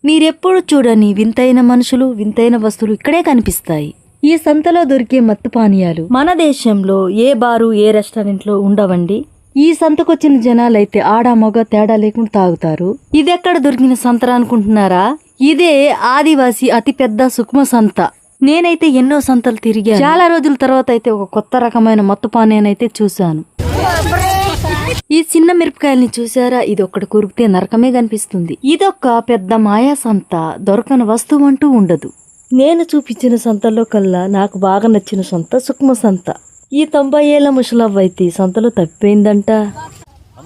మీరెప్పుడు చూడని వింతైన మనుషులు, వింతైన వస్తువులు ఇక్కడే కనిపిస్తాయి. ఈ సంతలో దొరికే మత్తు పానీయాలు మన దేశంలో ఏ బారు, ఏ రెస్టారెంట్లో ఉండవండి. ఈ సంతకొచ్చిన జనాలైతే ఆడ మగ తేడా లేకుండా తాగుతారు. ఇదెక్కడ దొరికిన సంతరా అనుకుంటున్నారా? ఇదే ఆదివాసి అతిపెద్ద సుక్మ సంత. నేనైతే ఎన్నో సంతలు తిరిగాను. చాలా రోజుల తర్వాత అయితే ఒక కొత్త రకమైన మత్తు పానీయానైతే చూశాను. ఈ చిన్న మిరపకాయల్ని చూసారా? ఇది ఒక్కటి కొరికితే నరకమే కనిపిస్తుంది. ఇదొక్క పెద్ద మాయా సంత. దొరకని వస్తువు అంటూ ఉండదు. నేను చూపించిన సంతల్లో కల్లా నాకు బాగా నచ్చిన సంత సుక్మ సంత. ఈ 90 ఏళ్ల ముసలవ్వ అయితే ఈ సంతలో తప్పిపోయిందంట.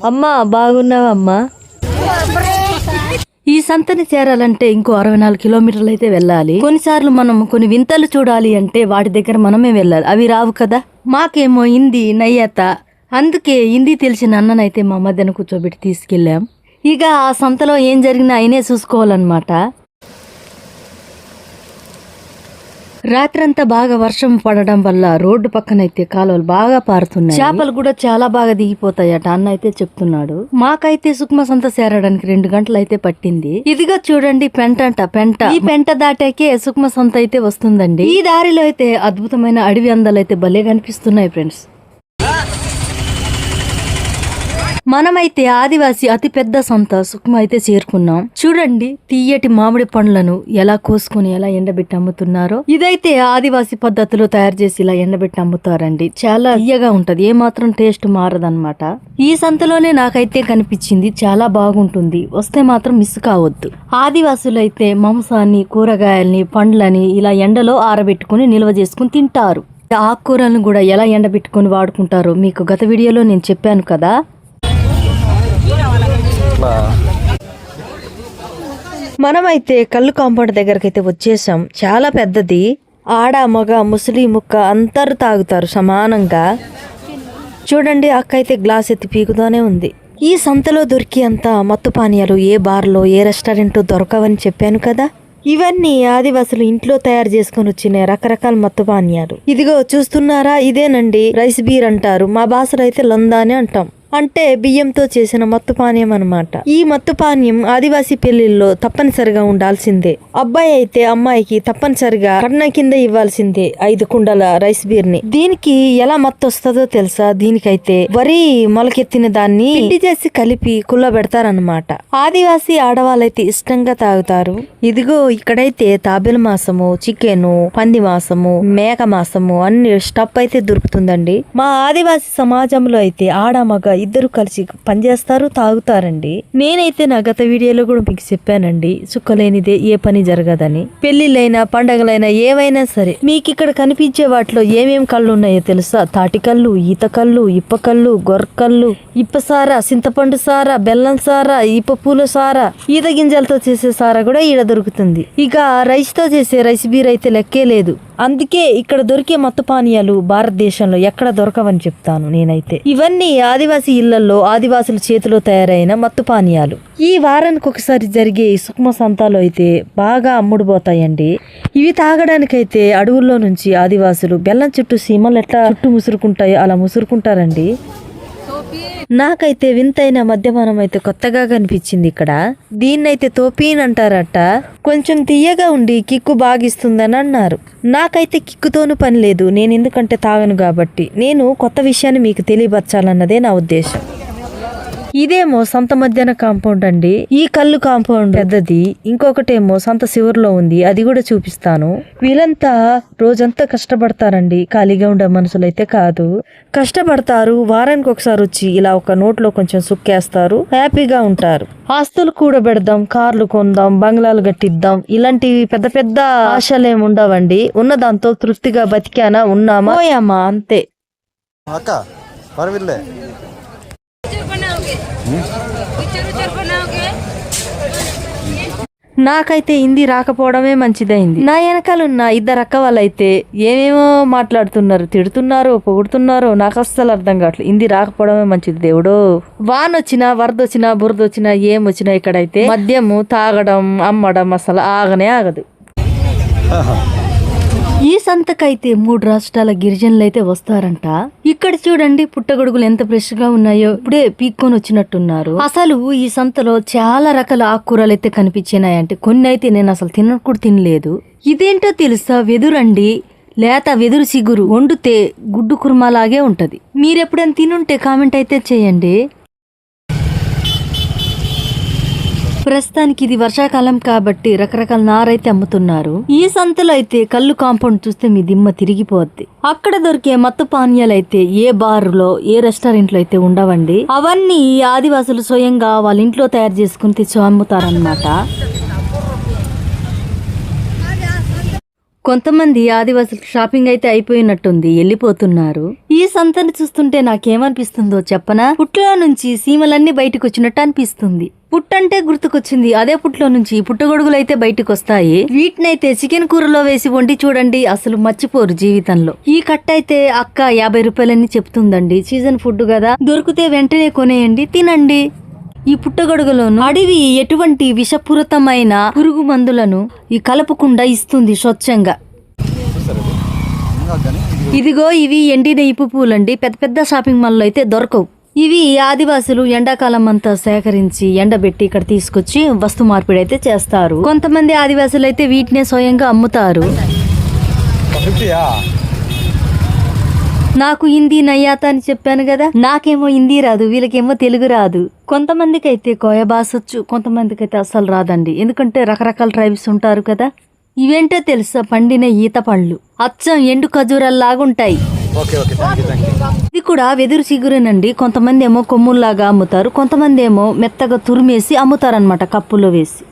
అమ్మా బాగున్నావా అమ్మా? ఈ సంతని చేరాలంటే ఇంకో 64 కిలోమీటర్లు అయితే వెళ్ళాలి. కొన్నిసార్లు మనం కొన్ని వింతలు చూడాలి అంటే వాటి దగ్గర మనమే వెళ్ళాలి. అవి రావు కదా. మాకేమో హిందీ నయ్యత, అందుకే హిందీ తెలిసిన అన్ననైతే మా మధ్యన కూర్చోబెట్టి తీసుకెళ్ళాం. ఇక ఆ సంతలో ఏం జరిగినా ఆయనే చూసుకోవాలన్నమాట. రాత్రంతా బాగా వర్షం పడడం వల్ల రోడ్డు పక్కనైతే కాలువలు బాగా పారుతున్నాయి. చేపలు కూడా చాలా బాగా దిగిపోతాయట అన్న అయితే చెప్తున్నాడు. మాకైతే సుక్మ సంత చేరడానికి 2 గంటలు అయితే పట్టింది. ఇదిగో చూడండి పెంట. ఈ పెంట దాటాకే సుక్మ సంత అయితే వస్తుందండి. ఈ దారిలో అయితే అద్భుతమైన అడవి అందాలు అయితే భలే కనిపిస్తున్నాయి ఫ్రెండ్స్. మనమైతే ఆదివాసి అతి పెద్ద సంత సుక్మ అయితే చేరుకున్నాం. చూడండి తీయటి మామిడి పండ్లను ఎలా కోసుకుని ఎలా ఎండబెట్టి అమ్ముతున్నారో. ఇదైతే ఆదివాసి పద్ధతిలో తయారు చేసి ఇలా ఎండబెట్టి అమ్ముతారండి. చాలా తీయగా ఉంటది, ఏమాత్రం టేస్ట్ మారదన్నమాట. ఈ సంతలోనే నాకైతే కనిపించింది. చాలా బాగుంటుంది, వస్తే మాత్రం మిస్ కావద్దు. ఆదివాసులు అయితే మాంసాన్ని, కూరగాయల్ని, పండ్లని ఇలా ఎండలో ఆరబెట్టుకుని నిల్వ చేసుకుని తింటారు. ఆకుకూరలను కూడా ఎలా ఎండబెట్టుకుని వాడుకుంటారో మీకు గత వీడియోలో నేను చెప్పాను కదా. మనమైతే కళ్ళు కాంపౌండ్ దగ్గరకు అయితే వచ్చేసాం. చాలా పెద్దది. ఆడ మగ ముసలి ముక్క అందరు తాగుతారు సమానంగా. చూడండి అక్క అయితే గ్లాస్ ఎత్తి పీకుతూనే ఉంది. ఈ సంతలో దొరికి అంత మత్తు పానీయాలు ఏ బార్లో ఏ రెస్టారెంట్ దొరకవని చెప్పాను కదా. ఇవన్నీ ఆదివాసులు ఇంట్లో తయారు చేసుకుని వచ్చిన రకరకాల మత్తు పానీయాలు. ఇదిగో చూస్తున్నారా, ఇదేనండి రైస్ బీర్ అంటారు. మా భాషలో అయితే లందా అని అంటాం. అంటే బియ్యంతో చేసిన మత్తు పానీయం అన్నమాట. ఈ మత్తు పానీయం ఆదివాసీ పెళ్లిల్లో తప్పనిసరిగా ఉండాల్సిందే. అబ్బాయి అయితే అమ్మాయికి తప్పనిసరిగా కట్నం కింద ఇవ్వాల్సిందే 5 కుండల రైస్ బీర్ ని. దీనికి ఎలా మత్తు వస్తుందో తెలుసా? దీనికైతే వరి మొలకెత్తిన దాన్ని పిండి చేసి కలిపి కుల్ల పెడతారనమాట. ఆదివాసీ ఆడవాళ్ళైతే ఇష్టంగా తాగుతారు. ఇదిగో ఇక్కడైతే తాబేలు మాసము, చికెను, పంది మాసము, మేక మాసము అన్ని స్టఫ్ అయితే దొరుకుతుందండి. మా ఆదివాసీ సమాజంలో అయితే ఆడ మగ ఇద్దరు కలిసి పనిచేస్తారు, తాగుతారండి. నేనైతే నా గత వీడియోలో కూడా మీకు చెప్పానండి, సుక్కలేనిదే ఏ పని జరగదని. పెళ్లిళ్ళైనా పండగలైనా ఏవైనా సరే మీకు ఇక్కడ కనిపించే వాటిలో ఏమేం కళ్ళు ఉన్నాయో తెలుసా? తాటికల్లు, ఈత కళ్ళు, ఇప్పకళ్ళు, గొర్కళ్ళు, ఇప్పసారా, చింతపండు సారా, బెల్లం సారా, ఇప్ప పూల సారా, ఈత గింజలతో చేసే సారా కూడా ఈడ దొరుకుతుంది. ఇక రైస్ తో చేసే రైస్ బీర్ అయితే లెక్కే లేదు. అందుకే ఇక్కడ దొరికే మత్తు పానీయాలు భారతదేశంలో ఎక్కడ దొరకవని చెప్తాను నేనైతే. ఇవన్నీ ఆదివాసీ ఇళ్లలో ఆదివాసుల చేతిలో తయారైన మత్తు పానీయాలు. ఈ వారానికి ఒకసారి జరిగే ఈ సుక్మ సంతాలో అయితే బాగా అమ్ముడుపోతాయండి. ఇవి తాగడానికైతే అడవుల్లో నుంచి ఆదివాసులు బెల్లం చుట్టూ సీమలు ఎట్లా చుట్టూ ముసురుకుంటాయో అలా ముసురుకుంటారండి. నాకైతే వింతైన మద్యపానం అయితే కొత్తగా కనిపించింది ఇక్కడ. దీన్నైతే తోపీన్ అంటారట. కొంచెం తీయగా ఉండి కిక్కు బాగిస్తుందని అన్నారు. నాకైతే కిక్కుతోనూ పని లేదు, నేను ఎందుకంటే తాగను కాబట్టి. నేను కొత్త విషయాన్ని మీకు తెలియపరచాలన్నదే నా ఉద్దేశం. ఇదేమో సంత మధ్యాహ్న కాంపౌండ్ అండి. ఈ కళ్ళు కాంపౌండ్ పెద్దది, ఇంకొకటేమో సంత శివర్లో ఉంది, అది కూడా చూపిస్తాను. వీళ్ళంతా రోజంతా కష్టపడతారండి, ఖాళీగా ఉండే మనుషులైతే కాదు. కష్టపడతారు, వారానికి ఒకసారి వచ్చి ఇలా ఒక నోట్లో కొంచెం సుక్కేస్తారు, హ్యాపీగా ఉంటారు. ఆస్తులు కూడబెడదాం, కార్లు కొందాం, బంగ్లాలు కట్టిద్దాం, ఇలాంటివి పెద్ద పెద్ద ఆశలేం ఉండవండి. ఉన్న దాంతో తృప్తిగా బతికానా ఉన్నామా పోయామా అంతే. నాకైతే హిందీ రాకపోవడమే మంచిదైంది. నా వెనకాలన్న 2 అక్క వాళ్ళైతే ఏమేమో మాట్లాడుతున్నారు, తిడుతున్నారు, పొగుడుతున్నారు. నాకు అస్సలు అర్థం కావట్లేదు. హిందీ రాకపోవడమే మంచిది దేవుడు. వాన్ వచ్చినా, వరద వచ్చినా, బురద వచ్చినా, ఏమొచ్చినా ఇక్కడైతే మద్యము తాగడం, అమ్మడం అసలు ఆగనే ఆగదు. ఈ సంతకైతే 3 రాష్ట్రాల గిరిజనులు అయితే వస్తారంట. ఇక్కడ చూడండి పుట్టగొడుగులు ఎంత ఫ్రెష్ గా ఉన్నాయో, ఇప్పుడే పీక్కొని వచ్చినట్టున్నారు. అసలు ఈ సంతలో చాలా రకాల ఆకుకూరలు అయితే కనిపించినాయంటే కొన్ని అయితే నేను అసలు కూడా తినలేదు. ఇదేంటో తెలుసా, వెదురండి. లేత వెదురు సిగురు వండితే గుడ్డు కుర్మాలాగే ఉంటది. మీరెప్పుడైనా తినుంటే కామెంట్ అయితే చేయండి. ప్రస్తుతానికి ఇది వర్షాకాలం కాబట్టి రకరకాల నారైతే అమ్ముతున్నారు. ఈ సంతలో అయితే కళ్ళు కాంపౌండ్ చూస్తే మీ దిమ్మ తిరిగిపోద్ది. అక్కడ దొరికే మత్తు పానీయాలు అయితే ఏ బార్ లో ఏ రెస్టారెంట్ లో అయితే ఉండవండి. అవన్నీ ఆదివాసులు స్వయంగా వాళ్ళ ఇంట్లో తయారు చేసుకుని తెచ్చి అమ్ముతారన్నమాట. కొంతమంది ఆదివాసులు షాపింగ్ అయితే అయిపోయినట్టుంది, వెళ్ళిపోతున్నారు. ఈ సంతని చూస్తుంటే నాకేమనిపిస్తుందో చెప్పనా, పుట్లో నుంచి సీమలన్నీ బయటకు వచ్చినట్టు అనిపిస్తుంది. పుట్టంటే గుర్తుకొచ్చింది, అదే పుట్లో నుంచి పుట్టగొడుగులు అయితే బయటకు వస్తాయి. వీటినైతే చికెన్ కూరలో వేసి వండి చూడండి, అసలు మర్చిపోరు జీవితంలో. ఈ కట్ట అయితే అక్క 50 రూపాయలని చెప్తుందండి. సీజన్ ఫుడ్ కదా, దొరికితే వెంటనే కొనేయండి, తినండి. ఈ పుట్టగొడుగులోను అడవి ఎటువంటి విషపూరితమైన పురుగు మందులను ఈ కలపకుండా ఇస్తుంది స్వచ్ఛంగా. ఇదిగో ఇవి ఎండిన ఇప్పు పూలండి. పెద్ద పెద్ద షాపింగ్ మాల్లో అయితే దొరకవు. ఇవి ఆదివాసులు ఎండాకాలం అంతా సేకరించి ఎండబెట్టి ఇక్కడ తీసుకొచ్చి వస్తు మార్పిడి అయితే చేస్తారు. కొంతమంది ఆదివాసులు అయితే వీటినే స్వయంగా అమ్ముతారు. నాకు హిందీ నయ్యాత అని చెప్పాను కదా, నాకేమో హిందీ రాదు, వీళ్ళకేమో తెలుగు రాదు. కొంతమందికి అయితే కోయ భాష వచ్చు, కొంతమందికి అయితే అస్సలు రాదండి. ఎందుకంటే రకరకాల ట్రైబ్స్ ఉంటారు కదా. ఇవేంటో తెలుసా, పండిన ఈత పళ్ళు అచ్చం ఎండు ఖజూరల్లాగుంటాయి. ఇది కూడా వెదురు చిగురేనండి. కొంతమంది ఏమో కొమ్ముల్లాగా అమ్ముతారు, కొంతమంది ఏమో మెత్తగా తురిమేసి అమ్ముతారనమాట కప్పులో వేసి.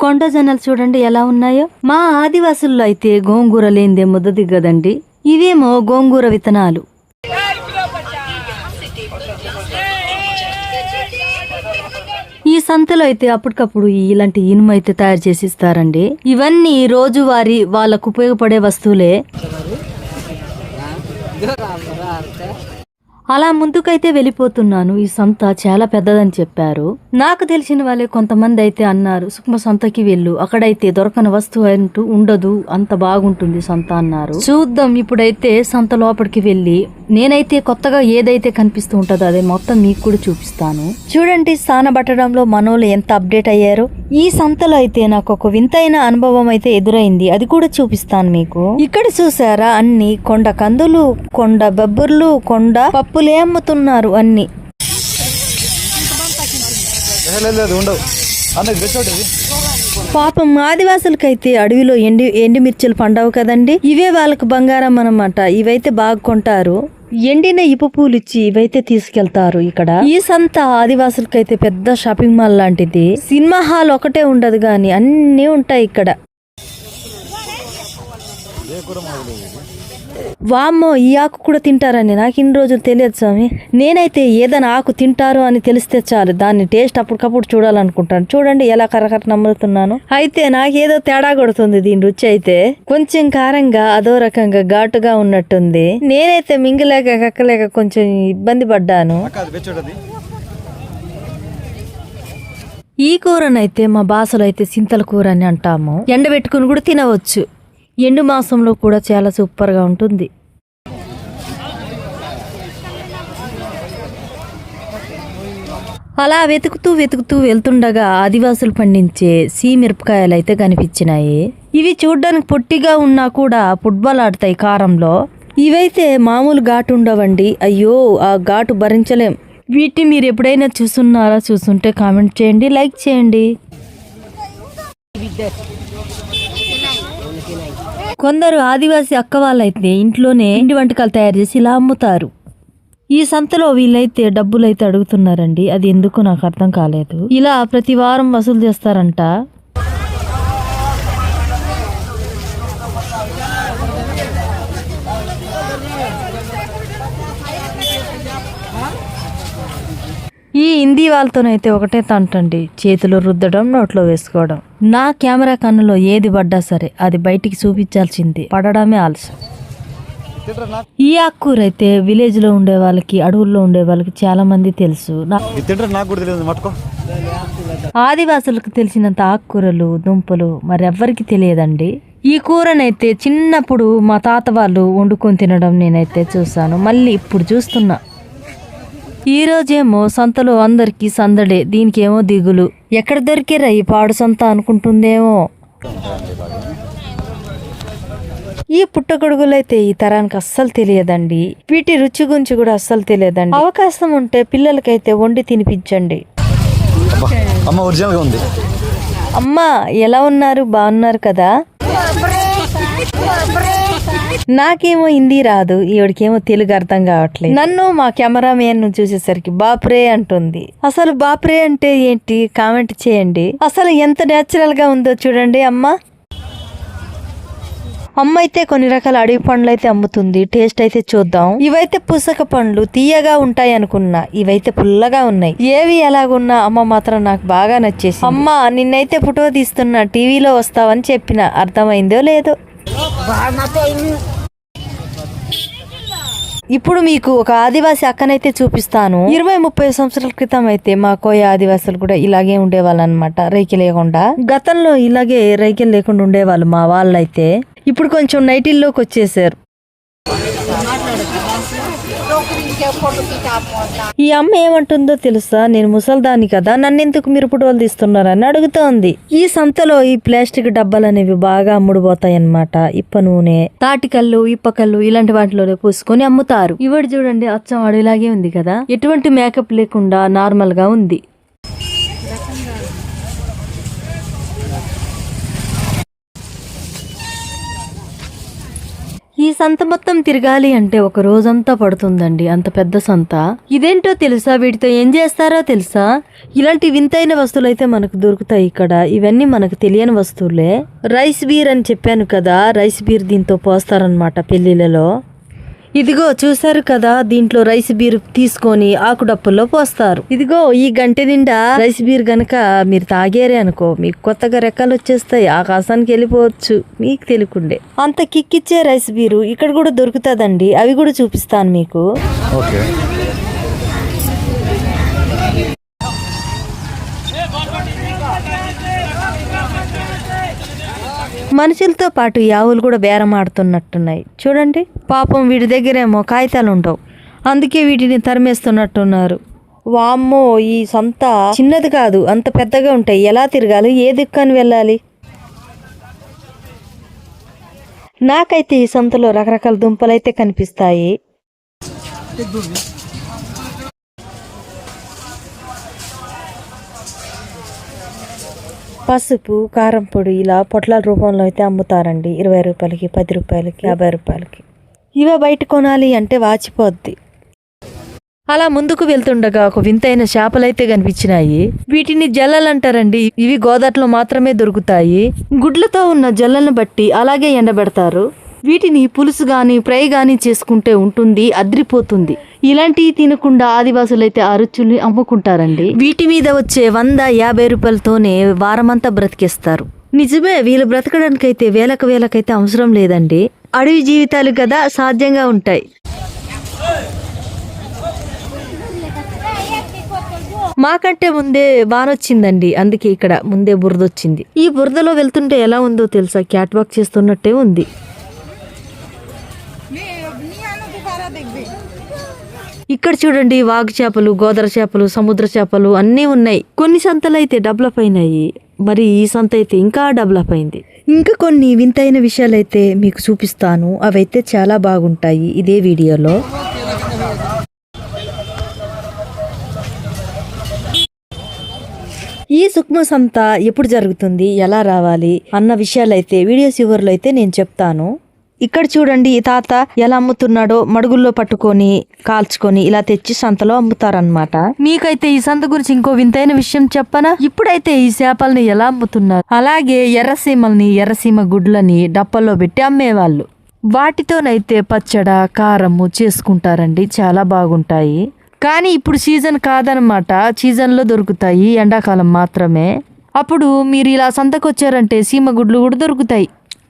కొండ జొన్నలు చూడండి ఎలా ఉన్నాయో. మా ఆదివాసుల్లో అయితే గోంగూర లేనిదే ముద్ద దిగ్గదండి. ఇవేమో గోంగూర విత్తనాలు. ఈ సంతలో అయితే అప్పటికప్పుడు ఇలాంటి ఇనుము అయితే తయారు చేసి ఇస్తారండి. ఇవన్నీ రోజువారీ వాళ్ళకు ఉపయోగపడే వస్తువులే. అలా ముందుకైతే వెళ్ళిపోతున్నాను. ఈ సంత చాలా పెద్దదని చెప్పారు. నాకు తెలిసిన వాళ్ళే కొంతమంది అయితే అన్నారు, సుక్మ సంతకి వెళ్ళు, అక్కడైతే దొరకని వస్తువు అంటూ ఉండదు, అంత బాగుంటుంది సంత అన్నారు. చూద్దాం. ఇప్పుడైతే సంత లోపలికి వెళ్ళి నేనైతే కొత్తగా ఏదైతే కనిపిస్తూ ఉంటుందో అదే మొత్తం మీకు కూడా చూపిస్తాను. చూడండి స్థానబట్టడంలో మనోళ్ళు ఎంత అప్డేట్ అయ్యారు. ఈ సంతలో అయితే నాకు ఒక వింతైన అనుభవం అయితే ఎదురైంది, అది కూడా చూపిస్తాను మీకు. ఇక్కడ చూసారా, అన్ని కొండ కందులు, కొండ బొబ్బర్లు, కొండ పప్పులే అమ్ముతున్నారు అన్ని. పాపం ఆదివాసులకైతే అడవిలో ఎండిమిర్చులు పండవు కదండి, ఇవే వాళ్ళకు బంగారం అన్నమాట. ఇవైతే బాగా కొంటారు. ఎండిన ఇప్పు పూలు ఇచ్చి ఇవైతే తీసుకెళ్తారు. ఇక్కడ ఈ సంత ఆదివాసులకైతే పెద్ద షాపింగ్ మాల్ లాంటిది. సినిమా హాల్ ఒకటే ఉండదు గాని అన్ని ఉంటాయి ఇక్కడ. వామ్మో, ఈ ఆకు కూడా తింటారని నాకు ఇన్ని రోజులు తెలియదు స్వామి. నేనైతే ఏదైనా ఆకు తింటారు అని తెలిస్తే చాలు, దాన్ని టేస్ట్ అప్పటికప్పుడు చూడాలనుకుంటాను. చూడండి ఎలా కరకర నమ్ముతున్నాను. అయితే నాకేదో తేడా కొడుతుంది దీని రుచి. అయితే కొంచెం కారంగా, అదో రకంగా ఘాటుగా ఉన్నట్టుంది. నేనైతే మింగలేక కక్కలేక కొంచెం ఇబ్బంది పడ్డాను. ఈ కూరనైతే మా భాషలో అయితే సింతల కూర అని అంటాము. ఎండబెట్టుకుని కూడా తినవచ్చు. ఎండు మాసంలో కూడా చాలా సూపర్గా ఉంటుంది. అలా వెతుకుతూ వెళ్తుండగా ఆదివాసులు పండించే మిరపకాయలు అయితే కనిపించినాయి. ఇవి చూడ్డానికి పొట్టిగా ఉన్నా కూడా ఫుట్బాల్ ఆడతాయి కారంలో. ఇవైతే మామూలు ఘాటు ఉండవండి. అయ్యో, ఆ ఘాటు భరించలేం. వీటిని మీరు ఎప్పుడైనా చూసున్నారా? చూసుంటే కామెంట్ చేయండి, లైక్ చేయండి. కొందరు ఆదివాసీ అక్క వాళ్ళైతే ఇంట్లోనే ఇంటి వంటకాలు తయారు చేసి ఇలా అమ్ముతారు. ఈ సంతలో వీళ్ళైతే డబ్బులైతే అడుగుతున్నారండి, అది ఎందుకు నాకు అర్థం కాలేదు. ఇలా ప్రతి వారం వసూలు చేస్తారంట. ఈ హిందీ వాళ్ళతోనైతే ఒకటే తంటండి, చేతులు రుద్దడం, నోట్లో వేసుకోవడం. నా కెమెరా కన్నులో ఏది పడ్డా సరే అది బయటికి చూపించాల్సిందే, పడడమే ఆలస్యం. ఈ ఆకుకూర అయితే విలేజ్ లో ఉండే వాళ్ళకి, అడవుల్లో ఉండే వాళ్ళకి చాలా మంది తెలుసు. ఆదివాసులకు తెలిసినంత ఆకుకూరలు, దుంపలు మరెవ్వరికి తెలియదండి. ఈ కూరనైతే చిన్నప్పుడు మా తాత వాళ్ళు వండుకొని తినడం నేనైతే చూసాను. మళ్ళీ ఇప్పుడు చూస్తున్నా. ఈ రోజేమో సంతలో అందరికి సందడే, దీనికేమో దిగులు. ఎక్కడ దొరికేరా ఈ పాడు సంత అనుకుంటుందేమో. ఈ పుట్టగొడుగులైతే ఈ తరానికి అస్సలు తెలియదండి. వీటి రుచి గురించి కూడా అస్సలు తెలియదండి. అవకాశం ఉంటే పిల్లలకైతే వండి తినిపించండి. అమ్మా ఎలా ఉన్నారు? బాగున్నారు కదా? నాకేమో హిందీ రాదు, ఈవిడికేమో తెలుగు అర్థం కావట్లేదు. నన్ను మా కెమెరామెన్ చూసేసరికి బాప్రే అంటుంది. అసలు బాప్రే అంటే ఏంటి కామెంట్ చేయండి. అసలు ఎంత నేచురల్ గా ఉందో చూడండి. అమ్మ అయితే కొన్ని రకాల అడవి పండ్లు అయితే అమ్ముతుంది. టేస్ట్ అయితే చూద్దాం. ఇవైతే పుసక పండ్లు, తీయగా ఉంటాయి అనుకున్నా. ఇవైతే పుల్లగా ఉన్నాయి. ఏవి ఎలాగున్నా అమ్మ మాత్రం నాకు బాగా నచ్చేసి. అమ్మ నిన్నైతే ఫోటో తీస్తున్నా, టీవీలో వస్తావని చెప్పిన. అర్థమైందో లేదో. ఇప్పుడు మీకు ఒక ఆదివాసి అక్కనైతే చూపిస్తాను. 20-30 సంవత్సరాల క్రితం అయితే మా కోయ ఆదివాసులు కూడా ఇలాగే ఉండేవాళ్ళు అనమాట, రైకి లేకుండా. గతంలో ఇలాగే రైకిలు లేకుండా ఉండేవాళ్ళు మా వాళ్ళైతే. ఇప్పుడు కొంచెం నైటిల్లోకి వచ్చేసారు. ఈ అమ్మ ఏమంటుందో తెలుసా? నేను ముసల్దాన్ని కదా, నన్నెందుకు మీరు ఫోటోలు తీస్తున్నారని అడుగుతోంది. ఈ సంతలో ఈ ప్లాస్టిక్ డబ్బాలు అనేవి బాగా అమ్ముడుపోతాయి అన్నమాట. ఇప్ప నూనె, తాటికల్లు, ఇప్పకల్లు ఇలాంటి వాటిలోనే పూసుకొని అమ్ముతారు. ఇవిడు చూడండి, అచ్చం అడవిలాగే ఉంది కదా, ఎటువంటి మేకప్ లేకుండా నార్మల్ గా ఉంది. ఈ సంత మొత్తం తిరగాలి అంటే ఒక రోజంతా పడుతుందండి, అంత పెద్ద సంత. ఇదేంటో తెలుసా? వీటితో ఏం చేస్తారో తెలుసా? ఇలాంటి వింతైన వస్తువులు అయితే మనకు దొరుకుతాయి ఇక్కడ. ఇవన్నీ మనకు తెలియని వస్తువులే. రైస్ బీర్ అని చెప్పాను కదా, రైస్ బీర్ దీంతో పోస్తారనమాట పెళ్లిలలో. ఇదిగో చూసారు కదా, దీంట్లో రైస్ బీర్ తీసుకొని ఆకు డప్పుల్లో పోస్తారు. ఇదిగో ఈ గంటె నిండా రైస్ బీర్ గనక మీరు తాగేరే అనుకో, మీకు కొత్తగా రెక్కలు వచ్చేస్తాయి, ఆకాశానికి వెళ్ళిపోవచ్చు మీకు తెలియకుండే. అంత కిక్కిచ్చే రైస్ బీరు ఇక్కడ కూడా దొరుకుతుందండి. అవి కూడా చూపిస్తాను మీకు. మనుషులతో పాటు యావులు కూడా బేరం ఆడుతున్నట్టున్నాయి చూడండి. పాపం వీటి దగ్గరేమో కాగితాలు ఉండవు, అందుకే వీటిని తరిమేస్తున్నట్టున్నారు. వామ్మో, ఈ సంత చిన్నది కాదు, అంత పెద్దగా ఉంటాయి. ఎలా తిరగాలి, ఏ దిక్కని వెళ్ళాలి? నాకైతే ఈ సంతలో రకరకాల దుంపలైతే కనిపిస్తాయి. పసుపు, కారం పొడి ఇలా పొట్లాల రూపంలో అయితే అమ్ముతారండి. 20 రూపాయలకి, 10 రూపాయలకి, 50 రూపాయలకి. ఇవే బయట కొనాలి అంటే వాచిపోద్ది. అలా ముందుకు వెళ్తుండగా ఒక వింతైన చేపలైతే కనిపించినాయి. వీటిని జల్లలు అంటారండి. ఇవి గోదాట్లో మాత్రమే దొరుకుతాయి. గుడ్లతో ఉన్న జల్లలను బట్టి అలాగే ఎండబెడతారు. వీటిని పులుసు గాని ఫ్రై గాని చేసుకుంటే ఉంటుంది, అద్రిపోతుంది. ఇలాంటివి తినకుండా ఆదివాసులైతే ఆ రుచుల్ని అమ్ముకుంటారండి. వీటి మీద వచ్చే 100-50 రూపాయలతోనే వారమంతా బ్రతికేస్తారు. నిజమే, వీళ్ళు బ్రతకడానికైతే వేలకైతే అవసరం లేదండి. అడవి జీవితాలు కదా, సాధ్యంగా ఉంటాయి. మాకంటే ముందే వానొచ్చిందండి, అందుకే ఇక్కడ ముందే బురద వచ్చింది. ఈ బురదలో వెళ్తుంటే ఎలా ఉందో తెలుసా? క్యాట్ వాక్ చేస్తున్నట్టే ఉంది. ఇక్కడ చూడండి, వాగు చేపలు, గోదర చేపలు, సముద్ర చేపలు అన్నీ ఉన్నాయి. కొన్ని సంతలు అయితే డెవలప్ అయినాయి, మరి ఈ సంత అయితే ఇంకా డెవలప్ అయింది. ఇంకా కొన్ని వింతైన విషయాలైతే మీకు చూపిస్తాను, అవైతే చాలా బాగుంటాయి ఇదే వీడియోలో. ఈ సుక్మ సంత ఎప్పుడు జరుగుతుంది, ఎలా రావాలి అన్న విషయాలైతే వీడియో చివరిలో అయితే నేను చెప్తాను. ఇక్కడ చూడండి, ఈ తాత ఎలా అమ్ముతున్నాడో, మడుగుల్లో పట్టుకొని కాల్చుకొని ఇలా తెచ్చి సంతలో అమ్ముతారనమాట. మీకైతే ఈ సంత గురించి ఇంకో వింతైన విషయం చెప్పనా? ఇప్పుడైతే ఈ చేపల్ని ఎలా అమ్ముతున్నారు, అలాగే ఎర్రసీమల్ని, ఎర్రసీమ గుడ్లని డప్పల్లో పెట్టి అమ్మేవాళ్ళు. వాటితోనైతే పచ్చడ, కారము చేసుకుంటారండి, చాలా బాగుంటాయి. కానీ ఇప్పుడు సీజన్ కాదనమాట, సీజన్లో దొరుకుతాయి, ఎండాకాలం మాత్రమే. అప్పుడు మీరు ఇలా సంతకు వచ్చారంటే సీమ గుడ్లు కూడా దొరుకుతాయి.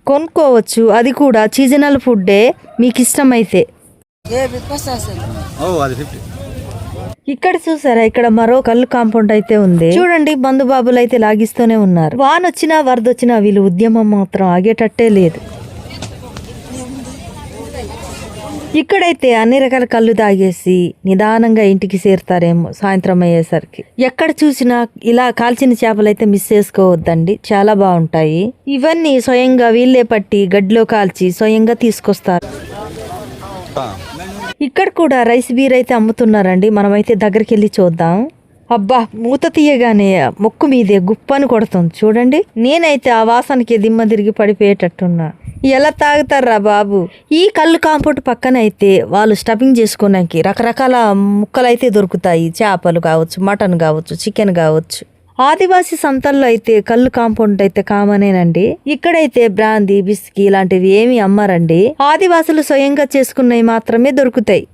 కొనుక్కోవచ్చు, అది కూడా సీజనల్ ఫుడ్డే మీకు ఇష్టమైతే. ఇక్కడ చూసారా, ఇక్కడ మరో కళ్ళు కాంపౌండ్ అయితే ఉంది. చూడండి, బంధుబాబులు అయితే లాగిస్తూనే ఉన్నారు. వానొచ్చినా వరదొచ్చినా వీళ్ళు ఉద్యమం మాత్రం ఆగేటట్టే లేదు. ఇక్కడైతే అన్ని రకాల కళ్ళు తాగేసి నిదానంగా ఇంటికి చేరుతారేమో సాయంత్రం అయ్యేసరికి. ఎక్కడ చూసినా ఇలా కాల్చిన చేపలు అయితే మిస్ చేసుకోవద్దండి, చాలా బాగుంటాయి. ఇవన్నీ స్వయంగా వీళ్ళే పట్టి గడ్డిలో కాల్చి స్వయంగా తీసుకొస్తారు. ఇక్కడ కూడా రైస్ బీర్ అయితే అమ్ముతున్నారండి. మనమైతే దగ్గరికి వెళ్ళి చూద్దాం. అబ్బా, మూత తీయగానే ముక్కు మీదే గుప్పని కొడుతుంది చూడండి. నేనైతే ఆ వాసనకి దిమ్మ తిరిగి పడిపోయేటట్టున్నా. ఎలా తాగుతారా బాబు. ఈ కళ్ళు కాంపౌండ్ పక్కన అయితే వాళ్ళు స్టఫింగ్ చేసుకోవడానికి రకరకాల ముక్కలు అయితే దొరుకుతాయి. చేపలు కావచ్చు, మటన్ కావచ్చు, చికెన్ కావచ్చు. ఆదివాసీ సంతల్లో అయితే కళ్ళు కాంపౌండ్ అయితే కామనేనండి. ఇక్కడైతే బ్రాందీ, బిస్కీ ఇలాంటివి ఏమి అమ్మారండి. ఆదివాసులు స్వయంగా చేసుకున్నవి మాత్రమే దొరుకుతాయి.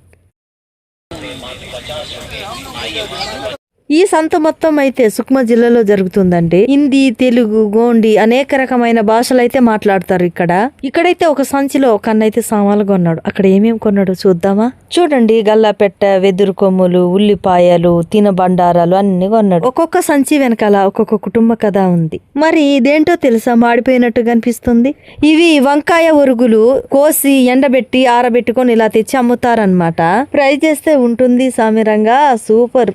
ఈ సంత మొత్తం అయితే సుక్మా జిల్లాలో జరుగుతుందండి. హిందీ, తెలుగు, గోండి అనేక రకమైన భాషలు అయితే మాట్లాడతారు ఇక్కడ. ఇక్కడైతే ఒక సంచిలో ఒక అన్న అయితే సామాన్లు కొన్నాడు. అక్కడ ఏమేమి కొన్నాడు చూద్దామా. చూడండి, గల్లాపెట్ట, వెదురు కొమ్ములు, ఉల్లిపాయలు, తినబండారాలు అన్ని కొన్నాడు. ఒక్కొక్క సంచి వెనకాల ఒక్కొక్క కుటుంబ కథ ఉంది. మరి ఇదేంటో తెలుసా, మాడిపోయినట్టు కనిపిస్తుంది. ఇవి వంకాయ ఒరుగులు కోసి ఎండబెట్టి ఆరబెట్టుకొని ఇలా తెచ్చి అమ్ముతారనమాట. ఫ్రై చేస్తే ఉంటుంది సామిరంగా, సూపర్.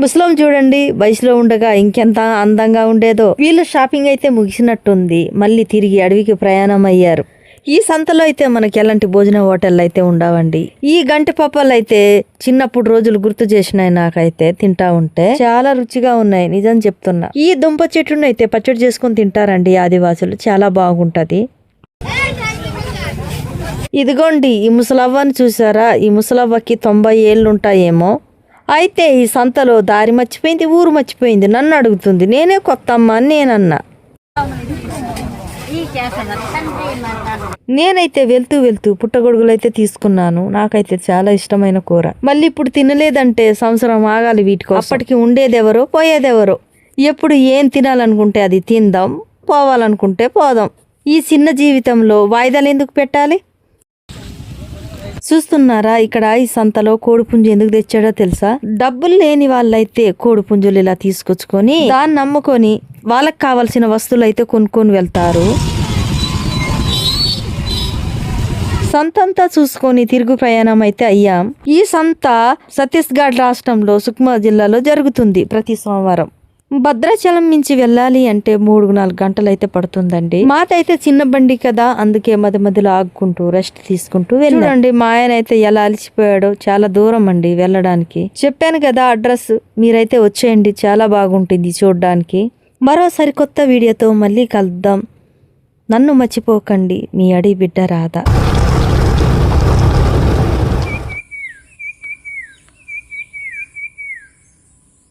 ముస్లిం చూడండి, వయసులో ఉండగా ఇంకెంత అందంగా ఉండేదో. వీళ్ళు షాపింగ్ అయితే ముగిసినట్టుంది. మళ్ళీ తిరిగి అడవికి ప్రయాణం అయ్యారు. ఈ సంతలో అయితే మనకి ఎలాంటి భోజన హోటళ్ళు అయితే ఉండవండి. ఈ గంటి పప్పాలు అయితే చిన్నప్పుడు రోజులు గుర్తు చేసినాయి నాకైతే. తింటా ఉంటే చాలా రుచిగా ఉన్నాయి, నిజం చెప్తున్నా. ఈ దుంప చెట్టును అయితే పచ్చడి చేసుకొని తింటారండి ఆదివాసులు, చాలా బాగుంటది. ఇదిగోండి, ఈ ముసలవ్వని చూసారా. ఈ ముసలవ్వకి 90 ఏళ్ళు ఉంటాయేమో. అయితే ఈ సంతలో దారి మర్చిపోయింది, ఊరు మర్చిపోయింది. నన్ను అడుగుతుంది. నేనే కొత్త అమ్మ అని నేనన్నా. నేనైతే వెళ్తూ పుట్టగొడుగులు అయితే తీసుకున్నాను. నాకైతే చాలా ఇష్టమైన కూర. మళ్ళీ ఇప్పుడు తినలేదంటే సంవత్సరం ఆగాలి వీటికి. అప్పటికి ఉండేదెవరో పోయేదెవరో. ఎప్పుడు ఏం తినాలనుకుంటే అది తిందాం, పోవాలనుకుంటే పోదాం. ఈ చిన్న జీవితంలో వాయిదాలు ఎందుకు పెట్టాలి. చూస్తున్నారా, ఇక్కడ ఈ సంతలో కోడిపుంజు ఎందుకు తెచ్చాడో తెలుసా. డబ్బులు లేని వాళ్ళైతే కోడిపుంజులు ఇలా తీసుకొచ్చుకొని దాన్ని నమ్ముకొని వాళ్ళకి కావాల్సిన వస్తువులు అయితే కొనుక్కొని వెళ్తారు. సంతంతా చూసుకొని తిరుగు ప్రయాణం అయితే అయ్యాం. ఈ సంత ఛత్తీస్గఢ్ రాష్ట్రంలో సుక్మా జిల్లాలో జరుగుతుంది ప్రతి సోమవారం. భద్రాచలం నుంచి వెళ్ళాలి అంటే 3-4 గంటలు అయితే పడుతుందండి. మాతైతే చిన్న బండి కదా, అందుకే మధ్యలో ఆగుకుంటూ రెస్ట్ తీసుకుంటూ వెళ్ళండి. మా ఆయన అయితే ఎలా అలసిపోయాడో. చాలా దూరం అండి వెళ్ళడానికి. చెప్పాను కదా అడ్రస్, మీరైతే వచ్చేయండి, చాలా బాగుంటుంది చూడడానికి. మరో సరికొత్త వీడియోతో మళ్ళీ కలుద్దాం. నన్ను మర్చిపోకండి, మీ అడి బిడ్డ రాధా.